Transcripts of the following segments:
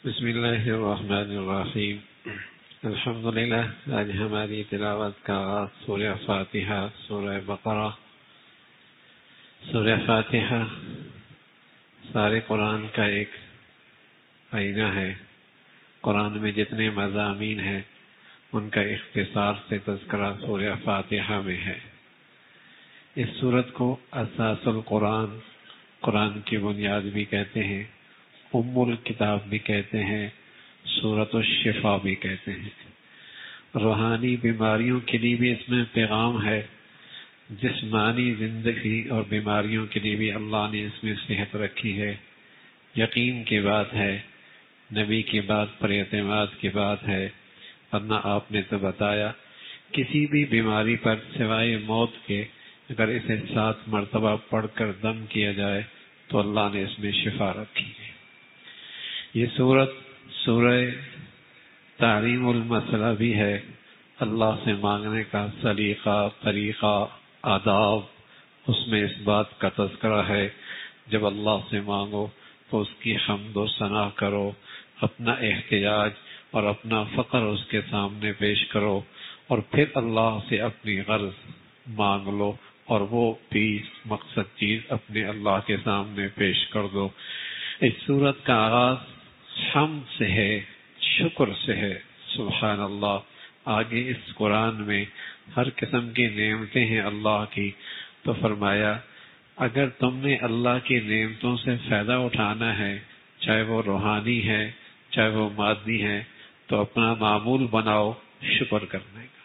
بسم اللہ الرحمن الرحیم الحمدللہ۔ آج ہماری تلاوت کا آغاز سورہ فاتحہ، سورہ بقرہ۔ سورہ فاتحہ سارے قرآن کا ایک آئینہ ہے۔ قرآن میں جتنے مضامین ہیں ان کا اختصار سے تذکرہ سورہ فاتحہ میں ہے۔ اس سورت کو اساس القرآن، قرآن کی بنیاد بھی کہتے ہیں، ام الکتاب بھی کہتے ہیں، سورۃ الشفا بھی کہتے ہیں۔ روحانی بیماریوں کے لیے بھی اس میں پیغام ہے، جسمانی زندگی اور بیماریوں کے لیے بھی اللہ نے اس میں صحت رکھی ہے۔ یقین کی بات ہے، نبی کی بات پر اعتماد کی بات ہے، ورنہ آپ نے تو بتایا کسی بھی بیماری پر سوائے موت کے اگر اسے 7 مرتبہ پڑھ کر دم کیا جائے تو اللہ نے اس میں شفا رکھی ہے۔ یہ سورہ تعلیم المسئلہ بھی ہے، اللہ سے مانگنے کا سلیقہ، طریقہ، آداب۔ اس میں اس بات کا تذکرہ ہے جب اللہ سے مانگو تو اس کی حمد و ثنا کرو، اپنا احتیاج اور اپنا فقر اس کے سامنے پیش کرو، اور پھر اللہ سے اپنی غرض مانگ لو اور وہ مقصد چیز اپنے اللہ کے سامنے پیش کر دو۔ اس سورت کا آغاز حمد سے ہے، شکر سے ہے۔ سبحان اللہ۔ آگے اس قرآن میں ہر قسم کی نعمتیں ہیں اللہ کی، تو فرمایا اگر تم نے اللہ کی نعمتوں سے فائدہ اٹھانا ہے، چاہے وہ روحانی ہے چاہے وہ مادی ہے، تو اپنا معمول بناؤ شکر کرنے کا۔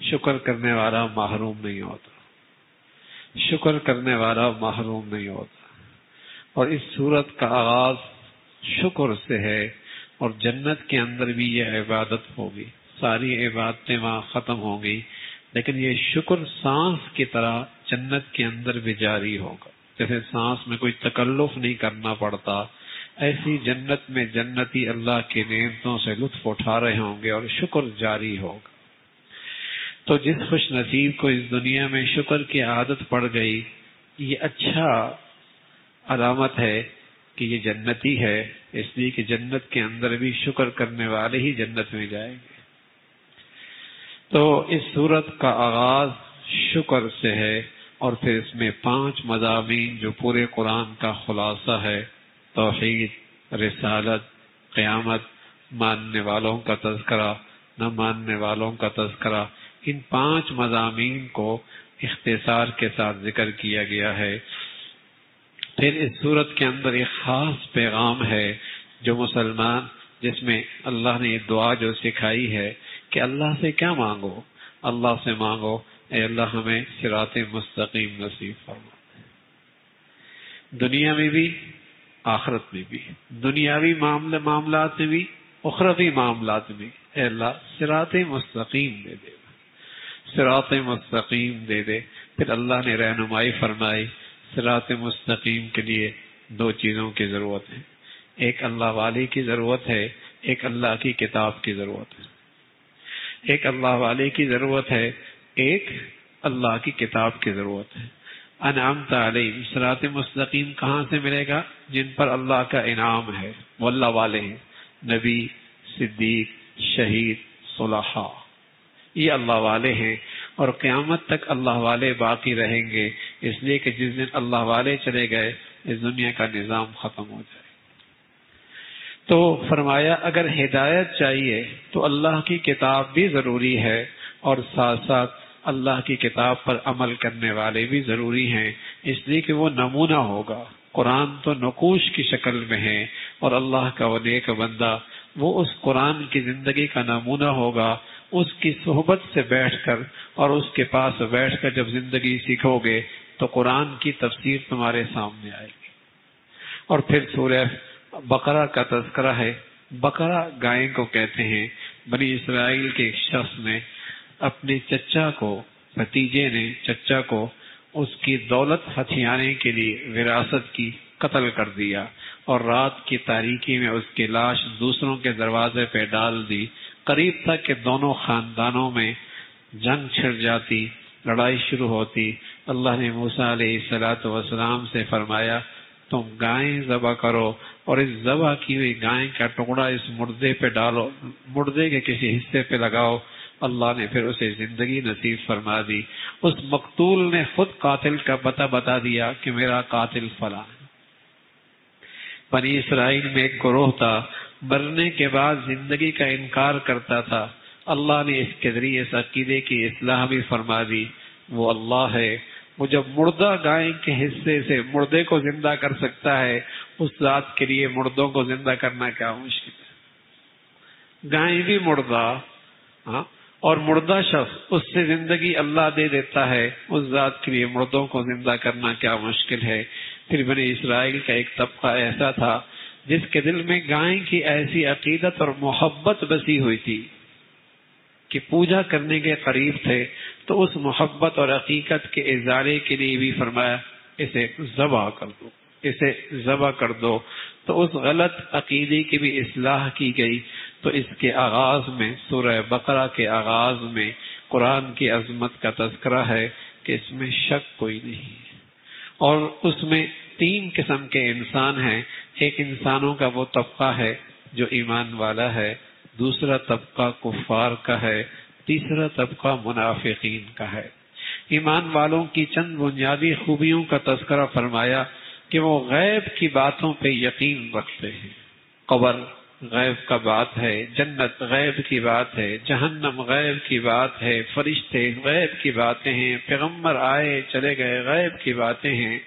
شکر کرنے والا محروم نہیں ہوتا، شکر کرنے والا محروم نہیں ہوتا۔ اور اس سورت کا آغاز شکر سے ہے، اور جنت کے اندر بھی یہ عبادت ہوگی، ساری عبادتیں وہاں ختم ہوں گی، لیکن یہ شکر سانس کی طرح جنت کے اندر بھی جاری ہوگا۔ جیسے سانس میں کوئی تکلف نہیں کرنا پڑتا، ایسی جنت میں جنتی اللہ کی نعمتوں سے لطف اٹھا رہے ہوں گے اور شکر جاری ہوگا۔ تو جس خوش نصیب کو اس دنیا میں شکر کی عادت پڑ گئی، یہ اچھا علامت ہے کہ یہ جنتی ہے، اس لیے کہ جنت کے اندر بھی شکر کرنے والے ہی جنت میں جائیں گے۔ تو اس سورت کا آغاز شکر سے ہے، اور پھر اس میں 5 مضامین جو پورے قرآن کا خلاصہ ہے، توحید، رسالت، قیامت، ماننے والوں کا تذکرہ، نہ ماننے والوں کا تذکرہ، ان 5 مضامین کو اختصار کے ساتھ ذکر کیا گیا ہے۔ پھر اس صورت کے اندر ایک خاص پیغام ہے جو مسلمان، جس میں اللہ نے یہ دعا جو سکھائی ہے کہ اللہ سے کیا مانگو؟ اللہ سے مانگو اے اللہ ہمیں صراط مستقیم نصیب فرما، دنیا میں بھی آخرت میں بھی، دنیاوی معاملات میں بھی، اخروی معاملات میں، اے اللہ صراط مستقیم دے دے، صراط مستقیم دے دے۔ پھر اللہ نے رہنمائی فرمائی، صراط مستقیم کے لیے 2 چیزوں کی ضرورت ہے، ایک اللہ والے کی ضرورت ہے، ایک اللہ کی کتاب کی ضرورت ہے۔ ایک اللہ والے کی ضرورت ہے، ایک اللہ کی کتاب کی ضرورت ہے۔ انعمت علیہم، صراط مستقیم کہاں سے ملے گا؟ جن پر اللہ کا انعام ہے، وہ اللہ والے ہیں، نبی، صدیق، شہید، صلحاء، یہ اللہ والے ہیں، اور قیامت تک اللہ والے باقی رہیں گے، اس لیے کہ جس دن اللہ والے چلے گئے اس دنیا کا نظام ختم ہو جائے۔ تو فرمایا اگر ہدایت چاہیے تو اللہ کی کتاب بھی ضروری ہے، اور ساتھ ساتھ اللہ کی کتاب پر عمل کرنے والے بھی ضروری ہیں، اس لیے کہ وہ نمونہ ہوگا۔ قرآن تو نقوش کی شکل میں ہے، اور اللہ کا وہ نیک بندہ وہ اس قرآن کی زندگی کا نمونہ ہوگا۔ اس کی صحبت سے بیٹھ کر اور اس کے پاس بیٹھ کر جب زندگی سیکھو گے تو قرآن کی تفسیر تمہارے سامنے آئے گی۔ اور پھر سورہ بقرہ کا تذکرہ ہے۔ بقرہ گائے کو کہتے ہیں۔ بنی اسرائیل کے ایک شخص نے اپنے چچا کو، بھتیجے نے چچا کو اس کی دولت ہتھیانے کے لیے وراثت کی قتل کر دیا، اور رات کی تاریکی میں اس کی لاش دوسروں کے دروازے پہ ڈال دی۔ قریب تھا کہ دونوں خاندانوں میں جنگ چھڑ جاتی، لڑائی شروع ہوتی۔ اللہ نے موسیٰ علیہ السلام سے فرمایا تم گائیں ذبح کرو اور اس ذبح کی ہوئی گائے کا ٹکڑا اس مردے پہ ڈالو، مردے کے کسی حصے پہ لگاؤ۔ اللہ نے پھر اسے زندگی نصیب فرما دی۔ اس مقتول نے خود قاتل کا پتہ بتا دیا کہ میرا قاتل فلاں ہے۔ بنی اسرائیل میں ایک گروہ تھا، مرنے کے بعد زندگی کا انکار کرتا تھا۔ اللہ نے اس کے ذریعے اس عقیدے کی اصلاح بھی فرما دی۔ وہ اللہ ہے، وہ جب مردہ گائے کے حصے سے مردے کو زندہ کر سکتا ہے، اس ذات کے لیے مردوں کو زندہ کرنا کیا مشکل ہے۔ گائے بھی مردہ، اور مردہ شخص اس سے زندگی اللہ دے دیتا ہے، اس ذات کے لیے مردوں کو زندہ کرنا کیا مشکل ہے۔ پھر بنی اسرائیل کا ایک طبقہ ایسا تھا جس کے دل میں گائے کی ایسی عقیدت اور محبت بسی ہوئی تھی کہ پوجا کرنے کے قریب تھے، تو اس محبت اور حقیقت کے ازالے کے لیے بھی فرمایا اسے ذبح کر دو، اسے ذبح کر دو۔ تو اس غلط عقیدے کی بھی اصلاح کی گئی۔ تو اس کے آغاز میں، سورہ بقرہ کے آغاز میں قرآن کی عظمت کا تذکرہ ہے کہ اس میں شک کوئی نہیں ہے، اور اس میں 3 قسم کے انسان ہیں۔ ایک انسانوں کا وہ طبقہ ہے جو ایمان والا ہے، دوسرا طبقہ کفار کا ہے، تیسرا طبقہ منافقین کا ہے۔ ایمان والوں کی چند بنیادی خوبیوں کا تذکرہ فرمایا کہ وہ غیب کی باتوں پہ یقین رکھتے ہیں۔ قبر غیب کا بات ہے، جنت غیب کی بات ہے، جہنم غیب کی بات ہے، فرشتے غیب کی باتیں ہیں، پیغمبر آئے چلے گئے غیب کی باتیں ہیں۔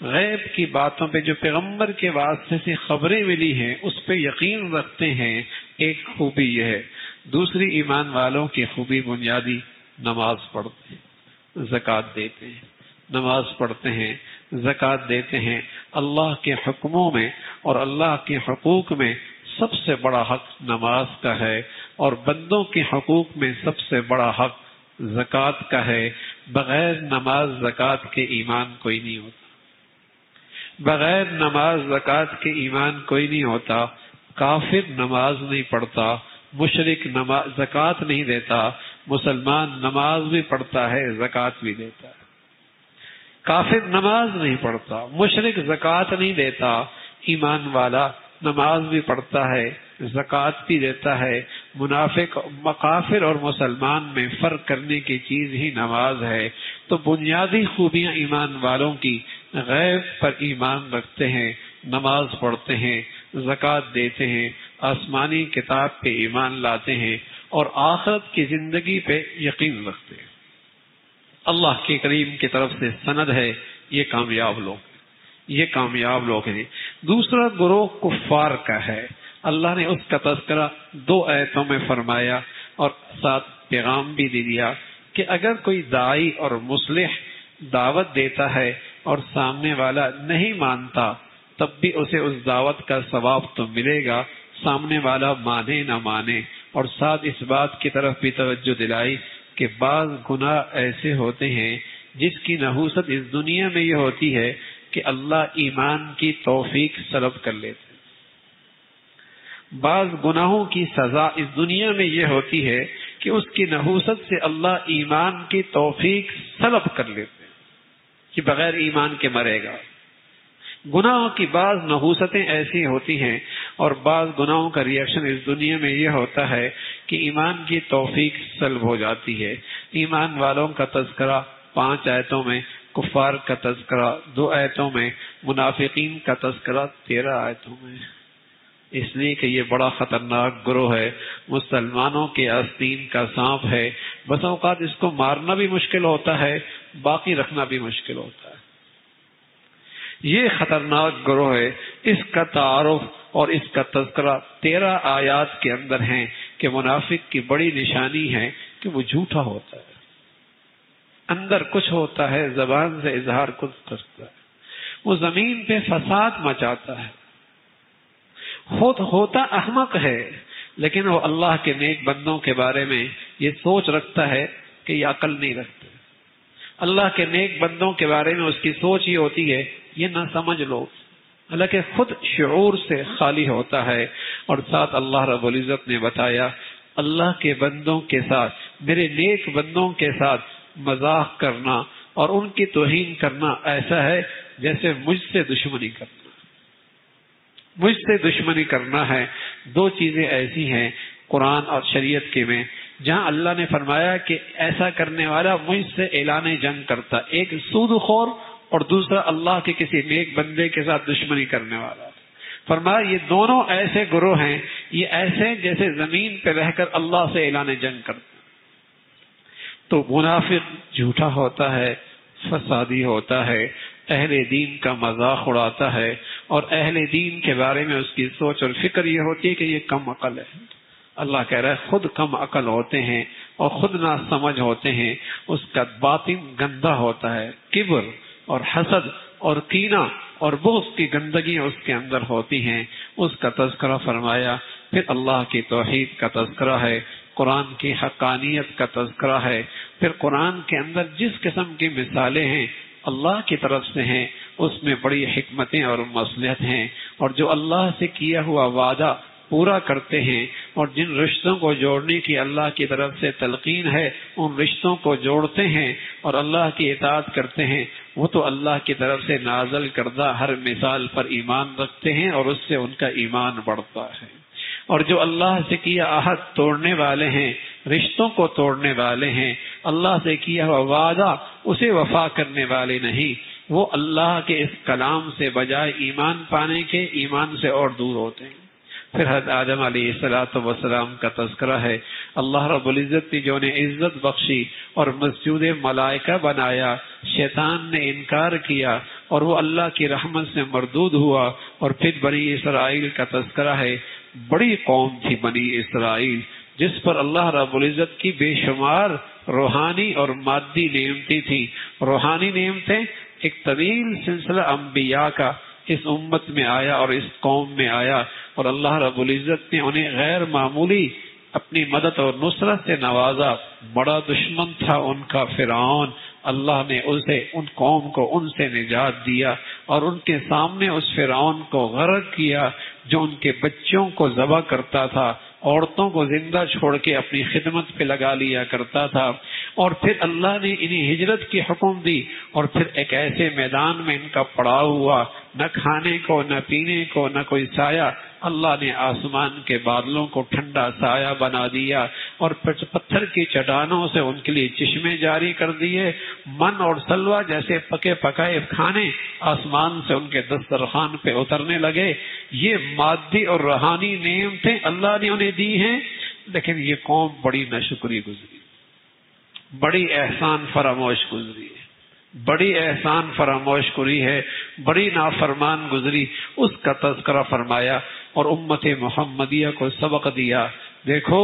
غیب کی باتوں پہ جو پیغمبر کے واسطے سے خبریں ملی ہیں اس پہ یقین رکھتے ہیں، ایک خوبی یہ ہے۔ دوسری ایمان والوں کی خوبی بنیادی نماز پڑھتے ہیں، زکوٰۃ دیتے ہیں، نماز پڑھتے ہیں، زکوٰۃ دیتے ہیں۔ اللہ کے حکموں میں اور اللہ کے حقوق میں سب سے بڑا حق نماز کا ہے، اور بندوں کے حقوق میں سب سے بڑا حق زکوٰۃ کا ہے۔ بغیر نماز زکوٰۃ کے ایمان کوئی نہیں ہوتا، بغیر نماز زکوٰۃ کے ایمان کوئی نہیں ہوتا۔ کافر نماز نہیں پڑھتا، مشرک نماز زکوٰۃ نہیں دیتا، مسلمان نماز بھی پڑھتا ہے، زکوٰۃ بھی دیتا ہے۔ کافر نماز نہیں پڑھتا، مشرک زکوٰۃ نہیں دیتا، ایمان والا نماز بھی پڑھتا ہے، زکوٰۃ بھی دیتا ہے۔ منافق، کافر اور مسلمان میں فرق کرنے کی چیز ہی نماز ہے۔ تو بنیادی خوبیاں ایمان والوں کی غیب پر ایمان رکھتے ہیں، نماز پڑھتے ہیں، زکوٰۃ دیتے ہیں، آسمانی کتاب پہ ایمان لاتے ہیں، اور آخرت کی زندگی پہ یقین رکھتے ہیں۔ اللہ کے کریم کی طرف سے سند ہے، یہ کامیاب لوگ، یہ کامیاب لوگ ہیں۔ دوسرا گروہ کفار کا ہے۔ اللہ نے اس کا تذکرہ 2 آیتوں میں فرمایا اور ساتھ پیغام بھی دے دیا کہ اگر کوئی داعی اور مصلح دعوت دیتا ہے اور سامنے والا نہیں مانتا، تب بھی اسے اس دعوت کا ثواب تو ملے گا، سامنے والا مانے نہ مانے۔ اور ساتھ اس بات کی طرف بھی توجہ دلائی کہ بعض گناہ ایسے ہوتے ہیں جس کی نحوست اس دنیا میں یہ ہوتی ہے کہ اللہ ایمان کی توفیق سلب کر لیتے ہیں۔ بعض گناہوں کی سزا اس دنیا میں یہ ہوتی ہے کہ اس کی نحوست سے اللہ ایمان کی توفیق سلب کر لیتے ہیں کہ بغیر ایمان کے مرے گا۔ گناہوں کی بعض نحوستیں ایسی ہوتی ہیں، اور بعض گناہوں کا ریئیکشن اس دنیا میں یہ ہوتا ہے کہ ایمان کی توفیق سلب ہو جاتی ہے۔ ایمان والوں کا تذکرہ 5 آیتوں میں، کفار کا تذکرہ 2 آیتوں میں، منافقین کا تذکرہ 13 آیتوں میں، اس لیے کہ یہ بڑا خطرناک گروہ ہے، مسلمانوں کے آستین کا سانپ ہے۔ بس اوقات اس کو مارنا بھی مشکل ہوتا ہے، باقی رکھنا بھی مشکل ہوتا ہے۔ یہ خطرناک گروہ ہے، اس کا تعارف اور اس کا تذکرہ 13 آیات کے اندر ہیں کہ منافق کی بڑی نشانی ہے کہ وہ جھوٹا ہوتا ہے، اندر کچھ ہوتا ہے، زبان سے اظہار کچھ کرتا ہے، وہ زمین پہ فساد مچاتا ہے، ہوتا احمق ہے، لیکن وہ اللہ کے نیک بندوں کے بارے میں یہ سوچ رکھتا ہے کہ یہ عقل نہیں رکھتے۔ اللہ کے نیک بندوں کے بارے میں اس کی سوچ یہ ہوتی ہے یہ نہ سمجھ لو، حالانکہ خود شعور سے خالی ہوتا ہے۔ اور ساتھ اللہ رب العزت نے بتایا اللہ کے بندوں کے ساتھ، میرے نیک بندوں کے ساتھ مذاق کرنا اور ان کی توہین کرنا ایسا ہے جیسے مجھ سے دشمنی کرنا. مجھ سے دشمنی کرنا ہے. دو چیزیں ایسی ہیں قرآن اور شریعت کے میں جہاں اللہ نے فرمایا کہ ایسا کرنے والا مجھ سے اعلان جنگ کرتا. ایک سود خور اور دوسرا اللہ کے کسی نیک بندے کے ساتھ دشمنی کرنے والا. فرمایا یہ دونوں ایسے گروہ ہیں، یہ ایسے جیسے زمین پہ رہ کر اللہ سے اعلان جنگ کرتے. تو منافق جھوٹا ہوتا ہے، فسادی ہوتا ہے، اہل دین کا مذاق اڑاتا ہے، اور اہل دین کے بارے میں اس کی سوچ اور فکر یہ ہوتی ہے کہ یہ کم عقل ہے. اللہ کہہ رہا ہے خود کم عقل ہوتے ہیں اور خود نہ سمجھ ہوتے ہیں. اس کا باطن گندا ہوتا ہے، کبر اور حسد اور کینہ اور بغض کی گندگیاں اس کے اندر ہوتی ہیں. اس کا تذکرہ فرمایا. پھر اللہ کی توحید کا تذکرہ ہے، قرآن کی حقانیت کا تذکرہ ہے. پھر قرآن کے اندر جس قسم کی مثالیں ہیں اللہ کی طرف سے ہیں اس میں بڑی حکمتیں اور مصلحت ہیں. اور جو اللہ سے کیا ہوا وعدہ پورا کرتے ہیں اور جن رشتوں کو جوڑنے کی اللہ کی طرف سے تلقین ہے ان رشتوں کو جوڑتے ہیں اور اللہ کی اطاعت کرتے ہیں، وہ تو اللہ کی طرف سے نازل کردہ ہر مثال پر ایمان رکھتے ہیں اور اس سے ان کا ایمان بڑھتا ہے. اور جو اللہ سے کیا عہد توڑنے والے ہیں، رشتوں کو توڑنے والے ہیں، اللہ سے کیا ہوا وعدہ اسے وفا کرنے والے نہیں، وہ اللہ کے اس کلام سے بجائے ایمان پانے کے ایمان سے اور دور ہوتے ہیں. پھر حضرت آدم علیہ السلام کا تذکرہ ہے. اللہ رب العزت نے جو انہیں عزت بخشی اور مسجود ملائکہ بنایا، شیطان نے انکار کیا اور وہ اللہ کی رحمت سے مردود ہوا. اور پھر بنی اسرائیل کا تذکرہ ہے. بڑی قوم تھی بنی اسرائیل جس پر اللہ رب العزت کی بے شمار روحانی اور مادی نعمتیں تھیں. روحانی نعمتیں ایک طویل سلسلہ انبیاء کا اس امت میں آیا اور اس قوم میں آیا، اور اللہ رب العزت نے انہیں غیر معمولی اپنی مدد اور نصرت سے نوازا. بڑا دشمن تھا ان کا فرعون، اللہ نے اسے ان قوم کو ان سے نجات دیا اور ان کے سامنے اس فرعون کو غرق کیا جو ان کے بچوں کو ذبح کرتا تھا، عورتوں کو زندہ چھوڑ کے اپنی خدمت پہ لگا لیا کرتا تھا. اور پھر اللہ نے انہیں ہجرت کی حکم دی اور پھر ایک ایسے میدان میں ان کا پڑاؤ ہوا، نہ کھانے کو نہ پینے کو نہ کوئی سایہ. اللہ نے آسمان کے بادلوں کو ٹھنڈا سایہ بنا دیا اور پتھر کی چٹانوں سے ان کے لیے چشمے جاری کر دیے. من اور سلوہ جیسے پکے پکائے کھانے آسمان سے ان کے دسترخوان پہ اترنے لگے. یہ مادی اور روحانی نعمتیں اللہ نے انہیں دی ہیں، لیکن یہ قوم بڑی ناشکری گزری، بڑی احسان فراموش گزری ہے، بڑی احسان فراموش کری ہے، بڑی نافرمان گزری. اس کا تذکرہ فرمایا اور امت محمدیہ کو سبق دیا. دیکھو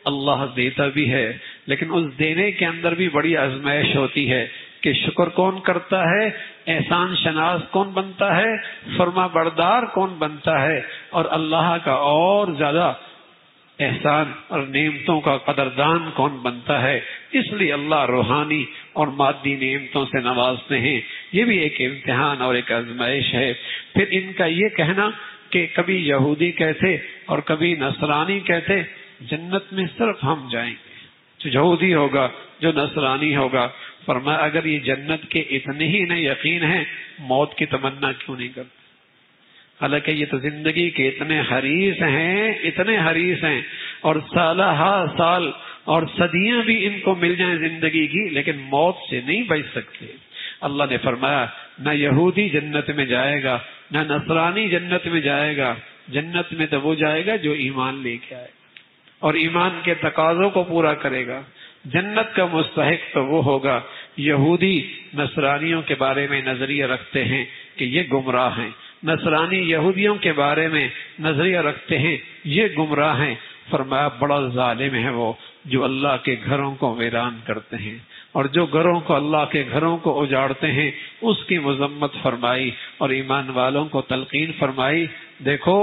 اللہ دیتا بھی ہے لیکن اس دینے کے اندر بھی بڑی آزمائش ہوتی ہے کہ شکر کون کرتا ہے، احسان شناس کون بنتا ہے، فرما بردار کون بنتا ہے، اور اللہ کا اور زیادہ احسان اور نعمتوں کا قدردان کون بنتا ہے. اس لیے اللہ روحانی اور مادی نعمتوں سے نوازتے ہیں. یہ بھی ایک امتحان اور ایک آزمائش ہے. پھر ان کا یہ کہنا کہ کبھی یہودی کہتے اور کبھی نصرانی کہتے جنت میں صرف ہم جائیں گے، جو یہودی ہوگا جو نصرانی ہوگا. فرمایا اگر یہ جنت کے اتنے ہی نہ یقین ہیں موت کی تمنا کیوں نہیں کرتے؟ حالانکہ یہ تو زندگی کے اتنے حریص ہیں اور سالہ سال اور صدیاں بھی ان کو مل جائیں زندگی کی، لیکن موت سے نہیں بچ سکتے. اللہ نے فرمایا نہ یہودی جنت میں جائے گا نہ نصرانی جنت میں جائے گا. جنت میں تو وہ جائے گا جو ایمان لے کے آئے گا اور ایمان کے تقاضوں کو پورا کرے گا. جنت کا مستحق تو وہ ہوگا. یہودی نصرانیوں کے بارے میں نظریہ رکھتے ہیں کہ یہ گمراہ ہیں، نصرانی یہودیوں کے بارے میں نظریہ رکھتے ہیں یہ گمراہ ہیں. فرمایا بڑا ظالم ہے وہ جو اللہ کے گھروں کو ویران کرتے ہیں اور جو گھروں کو اللہ کے گھروں کو اجاڑتے ہیں. اس کی مذمت فرمائی اور ایمان والوں کو تلقین فرمائی. دیکھو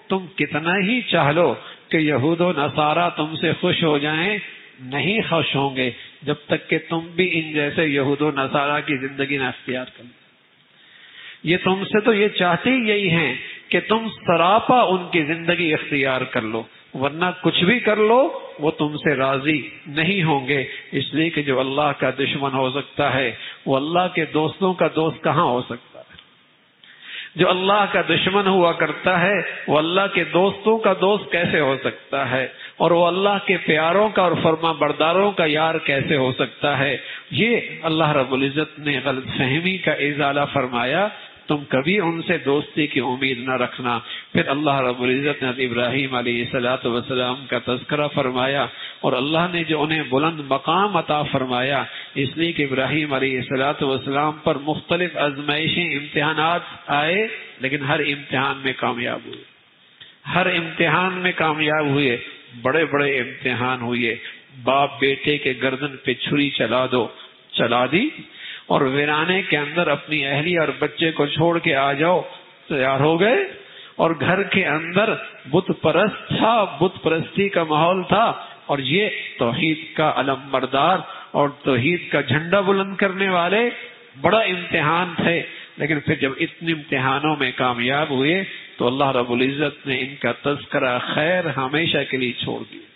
تم کتنا ہی چاہ لو کہ یہود و نصارہ تم سے خوش ہو جائیں، نہیں خوش ہوں گے جب تک کہ تم بھی ان جیسے یہود و نصارہ کی زندگی نہ اختیار کرو. یہ تم سے تو یہ چاہتے ہی یہی ہیں کہ تم سراپا ان کی زندگی اختیار کر لو، ورنہ کچھ بھی کر لو وہ تم سے راضی نہیں ہوں گے. اس لیے کہ جو اللہ کا دشمن ہو سکتا ہے وہ اللہ کے دوستوں کا دوست کہاں ہو سکتا ہے؟ جو اللہ کا دشمن ہوا کرتا ہے وہ اللہ کے دوستوں کا دوست کیسے ہو سکتا ہے، اور وہ اللہ کے پیاروں کا اور فرما برداروں کا یار کیسے ہو سکتا ہے؟ یہ اللہ رب العزت نے غلط فہمی کا ازالہ فرمایا، تم کبھی ان سے دوستی کی امید نہ رکھنا۔ پھر اللہ رب العزت نے ابراہیم علیہ السلام کا تذکرہ فرمایا، اور اللہ نے جو انہیں بلند مقام عطا فرمایا، اس لیے کہ ابراہیم علیہ السلام پر مختلف آزمائشیں، امتحانات آئے، لیکن ہر امتحان میں کامیاب ہوئے، ہر امتحان میں کامیاب ہوئے۔ بڑے بڑے امتحان ہوئے، باپ بیٹے کے گردن پہ چھری چلا دی، اور ویرانے کے اندر اپنی اہلی اور بچے کو چھوڑ کے آ جاؤ، تیار ہو گئے، اور گھر کے اندر بت پرست تھا، بت پرستی کا ماحول تھا، اور یہ توحید کا علم بردار اور توحید کا جھنڈا بلند کرنے والے بڑا امتحان تھے۔ لیکن پھر جب اتنے امتحانوں میں کامیاب ہوئے تو اللہ رب العزت نے ان کا تذکرہ خیر ہمیشہ کے لیے چھوڑ دیا۔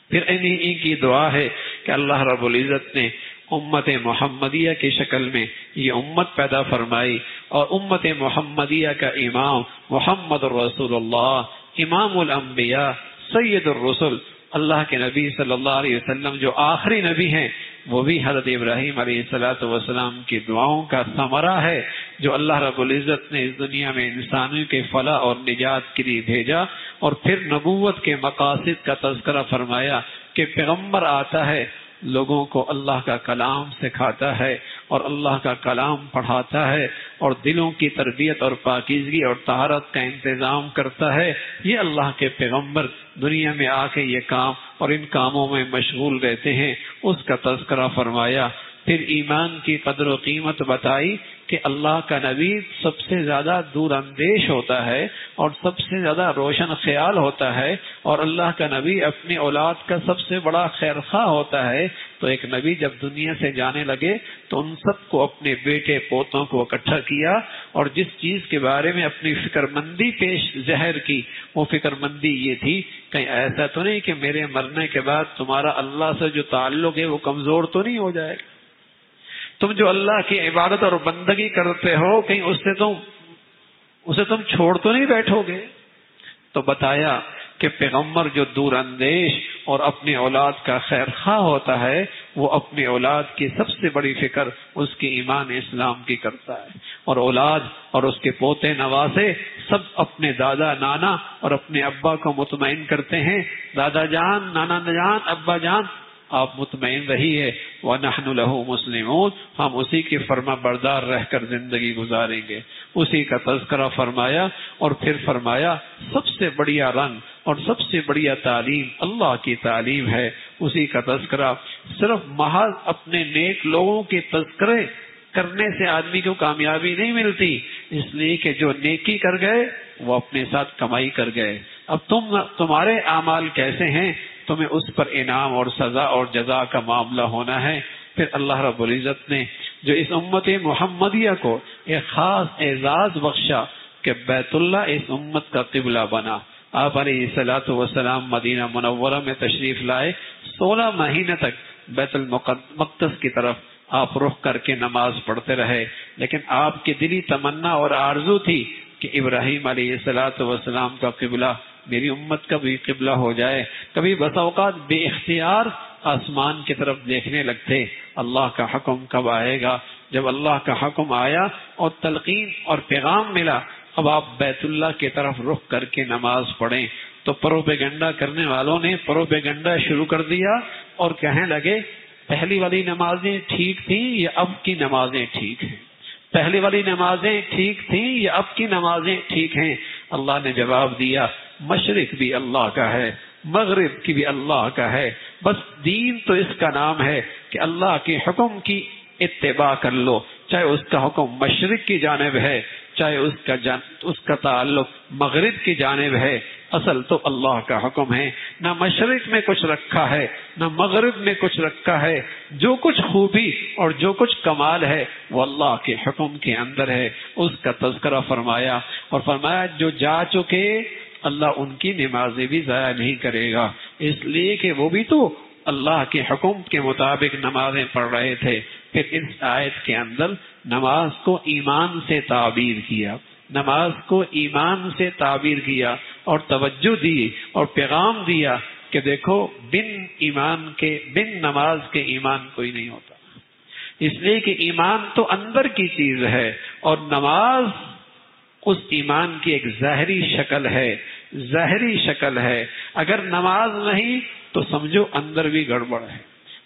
پھر انہی کی دعا ہے کہ اللہ رب العزت نے امت محمدیہ کی شکل میں یہ امت پیدا فرمائی، اور امت محمدیہ کا امام محمد الرسول اللہ، امام الانبیاء، سید الرسل، اللہ کے نبی صلی اللہ علیہ وسلم جو آخری نبی ہیں، وہ بھی حضرت ابراہیم علیہ السلام کی دعاؤں کا ثمرہ ہے، جو اللہ رب العزت نے اس دنیا میں انسانوں کے فلاح اور نجات کے لیے بھیجا۔ اور پھر نبوت کے مقاصد کا تذکرہ فرمایا کہ پیغمبر آتا ہے، لوگوں کو اللہ کا کلام سکھاتا ہے اور اللہ کا کلام پڑھاتا ہے، اور دلوں کی تربیت اور پاکیزگی اور طہارت کا انتظام کرتا ہے۔ یہ اللہ کے پیغمبر دنیا میں آ کے یہ کام اور ان کاموں میں مشغول رہتے ہیں، اس کا تذکرہ فرمایا۔ پھر ایمان کی قدر و قیمت بتائی کہ اللہ کا نبی سب سے زیادہ دور اندیش ہوتا ہے اور سب سے زیادہ روشن خیال ہوتا ہے، اور اللہ کا نبی اپنی اولاد کا سب سے بڑا خیر خواہ ہوتا ہے۔ تو ایک نبی جب دنیا سے جانے لگے تو ان سب کو اپنے بیٹے پوتوں کو اکٹھا کیا، اور جس چیز کے بارے میں اپنی فکر مندی پیش ظاہر کی، وہ فکر مندی یہ تھی کہیں ایسا تو نہیں کہ میرے مرنے کے بعد تمہارا اللہ سے جو تعلق ہے وہ کمزور تو نہیں ہو جائے گا، تم جو اللہ کی عبادت اور بندگی کرتے ہو کہیں اسے تم چھوڑ تو نہیں بیٹھو گے۔ تو بتایا کہ پیغمبر جو دور اندیش اور اپنی اولاد کا خیر خواہ ہوتا ہے، وہ اپنی اولاد کی سب سے بڑی فکر اس کی ایمان اسلام کی کرتا ہے، اور اولاد اور اس کے پوتے نواسے سب اپنے دادا نانا اور اپنے ابا کو مطمئن کرتے ہیں، دادا جان، نانا جان، ابا جان آپ مطمئن رہیے، وَنَحْنُ لَهُ مُسْلِمُونَ، ہم اسی کے فرما بردار رہ کر زندگی گزاریں گے۔ اسی کا تذکرہ فرمایا، اور پھر فرمایا سب سے بڑیا رنگ اور سب سے بڑیا تعلیم اللہ کی تعلیم ہے۔ اسی کا تذکرہ صرف محض اپنے نیک لوگوں کے تذکرے کرنے سے آدمی کو کامیابی نہیں ملتی، اس لیے کہ جو نیکی کر گئے وہ اپنے ساتھ کمائی کر گئے۔ اب تمہارے اعمال کیسے ہیں، تمہیں اس پر انعام اور سزا اور جزا کا معاملہ ہونا ہے۔ پھر اللہ رب العزت نے جو اس امت محمدیہ کو ایک خاص اعزاز بخشا کہ بیت اللہ اس امت کا قبلہ بنا۔ آپ علیہ الصلوۃ والسلام مدینہ منورہ میں تشریف لائے، 16 مہینے تک بیت المقدس کی طرف آپ رخ کر کے نماز پڑھتے رہے، لیکن آپ کی دلی تمنا اور آرزو تھی کہ ابراہیم علیہ الصلوۃ والسلام کا قبلہ میری امت کا بھی قبلہ ہو جائے۔ کبھی بس اوقات بے اختیار آسمان کی طرف دیکھنے لگتے، اللہ کا حکم کب آئے گا؟ جب اللہ کا حکم آیا اور تلقین اور پیغام ملا، اب آپ بیت اللہ کی طرف رخ کر کے نماز پڑھیں، تو پروپیگنڈا کرنے والوں نے پروپیگنڈا شروع کر دیا اور کہنے لگے پہلی والی نمازیں ٹھیک تھیں یا اب کی نمازیں ٹھیک ہیں، پہلی والی نمازیں ٹھیک تھیں یا اب کی نمازیں ٹھیک ہیں؟ اللہ نے جواب دیا مشرق بھی اللہ کا ہے، مغرب کی بھی اللہ کا ہے، بس دین تو اس کا نام ہے کہ اللہ کے حکم کی اتباع کر لو، چاہے اس کا حکم مشرق کی جانب ہے، چاہے اس کا تعلق مغرب کی جانب ہے، اصل تو اللہ کا حکم ہے۔ نہ مشرق میں کچھ رکھا ہے نہ مغرب میں کچھ رکھا ہے، جو کچھ خوبی اور جو کچھ کمال ہے وہ اللہ کے حکم کے اندر ہے۔ اس کا تذکرہ فرمایا اور فرمایا جو جا چکے اللہ ان کی نمازیں بھی ضائع نہیں کرے گا، اس لیے کہ وہ بھی تو اللہ کے حکم کے مطابق نمازیں پڑھ رہے تھے۔ پھر اس آیت کے اندر نماز کو ایمان سے تعبیر کیا، نماز کو ایمان سے تعبیر کیا اور توجہ دی اور پیغام دیا کہ دیکھو بن نماز کے ایمان کوئی نہیں ہوتا، اس لیے کہ ایمان تو اندر کی چیز ہے اور نماز اس ایمان کی ایک ظاہری شکل ہے، اگر نماز نہیں تو سمجھو اندر بھی گڑبڑ ہے۔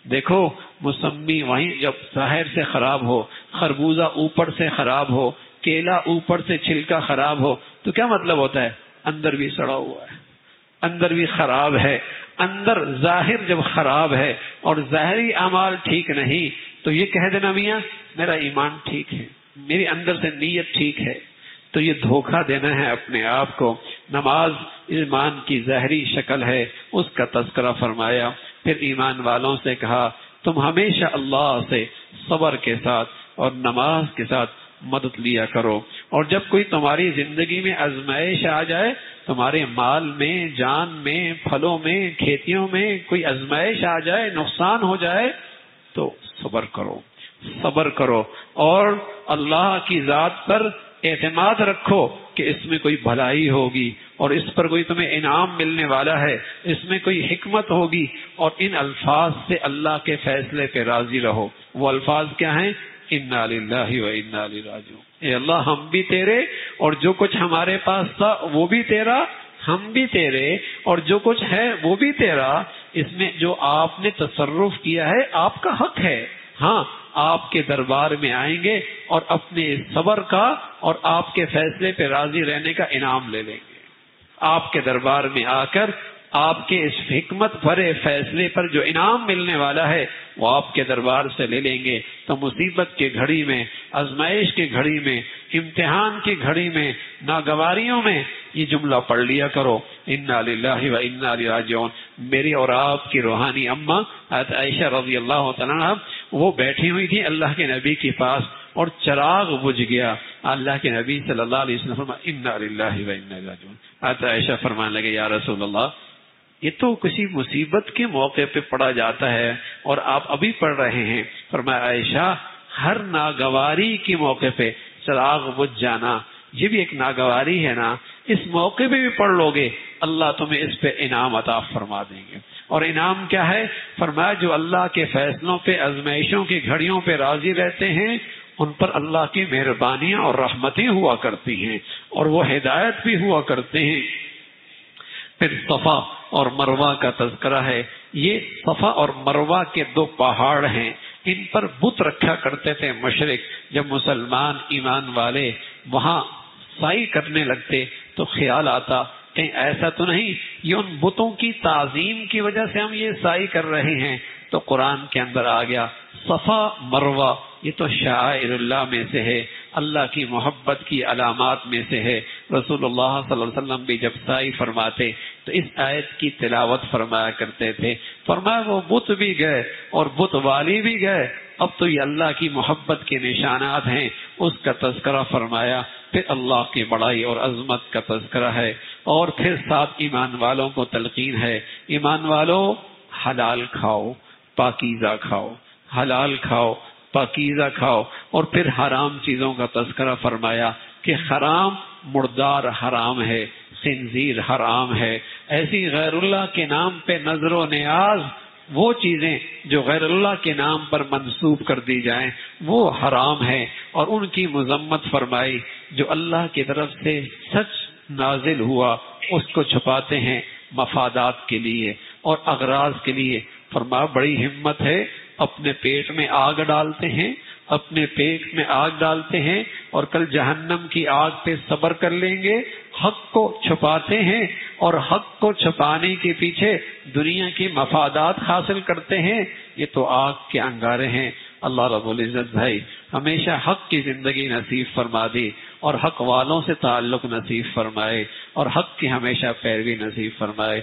دیکھو موسمی وہیں جب ظاہر سے خراب ہو، خربوزہ اوپر سے خراب ہو، کیلا اوپر سے چھلکا خراب ہو تو کیا مطلب ہوتا ہے؟ اندر بھی سڑا ہوا ہے، اندر بھی خراب ہے۔ اندر ظاہر جب خراب ہے اور ظاہری اعمال ٹھیک نہیں تو یہ کہہ دینا میاں میرا ایمان ٹھیک ہے، میری اندر سے نیت ٹھیک ہے، تو یہ دھوکہ دینا ہے اپنے آپ کو۔ نماز ایمان کی ظاہری شکل ہے، اس کا تذکرہ فرمایا۔ پھر ایمان والوں سے کہا تم ہمیشہ اللہ سے صبر کے ساتھ اور نماز کے ساتھ مدد لیا کرو، اور جب کوئی تمہاری زندگی میں آزمائش آ جائے، تمہارے مال میں، جان میں، پھلوں میں، کھیتیوں میں کوئی آزمائش آ جائے، نقصان ہو جائے تو صبر کرو اور اللہ کی ذات پر اعتماد رکھو کہ اس میں کوئی بھلائی ہوگی اور اس پر کوئی تمہیں انعام ملنے والا ہے، اس میں کوئی حکمت ہوگی، اور ان الفاظ سے اللہ کے فیصلے پہ راضی رہو۔ وہ الفاظ کیا ہیں؟ انا للہ و انا الیہ راجعون۔ اے اللہ ہم بھی تیرے اور جو کچھ ہمارے پاس تھا وہ بھی تیرا، ہم بھی تیرے اور جو کچھ ہے وہ بھی تیرا، اس میں جو آپ نے تصرف کیا ہے آپ کا حق ہے۔ ہاں آپ کے دربار میں آئیں گے اور اپنے اس صبر کا اور آپ کے فیصلے پہ راضی رہنے کا انعام لے لیں گے۔ آپ کے دربار میں آ کر آپ کے اس حکمت بھرے فیصلے پر جو انعام ملنے والا ہے وہ آپ کے دربار سے لے لیں گے۔ تو مصیبت کی گھڑی میں، آزمائش کی گھڑی میں، امتحان کی گھڑی میں، ناگواریوں میں یہ جملہ پڑھ لیا کرو، انا للہ و انا الیہ راجعون۔ میری اور آپ کی روحانی اماں حضرت عائشہ رضی اللہ تعالیٰ عنہا وہ بیٹھی ہوئی تھی اللہ کے نبی کے پاس اور چراغ بجھ گیا۔ اللہ کے نبی صلی اللہ علیہ وسلم فرمایا انا للہ و انا الیہ راجعون۔ حضرت عائشہ فرمانے لگے یا رسول اللہ یہ تو کسی مصیبت کے موقع پہ پڑھا جاتا ہے اور آپ ابھی پڑھ رہے ہیں۔ فرمایا عائشہ ہر ناگواری کے موقع پہ چراغ بجھ جانا یہ بھی ایک ناگواری ہے نا، اس موقع پہ بھی پڑھ لو گے اللہ تمہیں اس پہ انعام عطا فرما دیں گے۔ اور انعام کیا ہے؟ فرمایا جو اللہ کے فیصلوں پہ، آزمائشوں کی گھڑیوں پہ راضی رہتے ہیں ان پر اللہ کی مہربانیاں اور رحمتیں ہوا کرتی ہیں اور وہ ہدایت بھی ہوا کرتے ہیں۔ پھر صفا اور مروہ کا تذکرہ ہے۔ یہ صفا اور مروہ کے دو پہاڑ ہیں، ان پر بت رکھا کرتے تھے مشرک۔ جب مسلمان ایمان والے وہاں سعی کرنے لگتے تو خیال آتا کہیں ایسا تو نہیں یہ ان بتوں کی تعظیم کی وجہ سے ہم یہ سعی کر رہے ہیں، تو قرآن کے اندر آ گیا صفا مروہ یہ تو شعائر اللہ میں سے ہے، اللہ کی محبت کی علامات میں سے ہے۔ رسول اللہ صلی اللہ علیہ وسلم بھی جب سعی فرماتے تو اس آیت کی تلاوت فرمایا کرتے تھے۔ فرمایا وہ بت بھی گئے اور بت والی بھی گئے، اب تو یہ اللہ کی محبت کے نشانات ہیں، اس کا تذکرہ فرمایا۔ پھر اللہ کی بڑائی اور عظمت کا تذکرہ ہے، اور پھر ساتھ ایمان والوں کو تلقین ہے، ایمان والوں حلال کھاؤ پاکیزہ کھاؤ، حلال کھاؤ پاکیزہ کھاؤ۔ اور پھر حرام چیزوں کا تذکرہ فرمایا کہ حرام مردار حرام ہے، خنزیر حرام ہے، ایسی غیر اللہ کے نام پہ نظر و نیاز، وہ چیزیں جو غیر اللہ کے نام پر منسوب کر دی جائیں وہ حرام ہیں، اور ان کی مذمت فرمائی۔ جو اللہ کی طرف سے سچ نازل ہوا اس کو چھپاتے ہیں مفادات کے لیے اور اغراض کے لیے۔ فرمایا بڑی ہمت ہے، اپنے پیٹ میں آگ ڈالتے ہیں، اپنے پیٹ میں آگ ڈالتے ہیں اور کل جہنم کی آگ پہ صبر کر لیں گے، حق کو چھپاتے ہیں اور حق کو چھپانے کے پیچھے دنیا کی مفادات حاصل کرتے ہیں، یہ تو آگ کے انگارے ہیں۔ اللہ رب العزت بھائی ہمیشہ حق کی زندگی نصیب فرما دی اور حق والوں سے تعلق نصیب فرمائے اور حق کی ہمیشہ پیروی نصیب فرمائے۔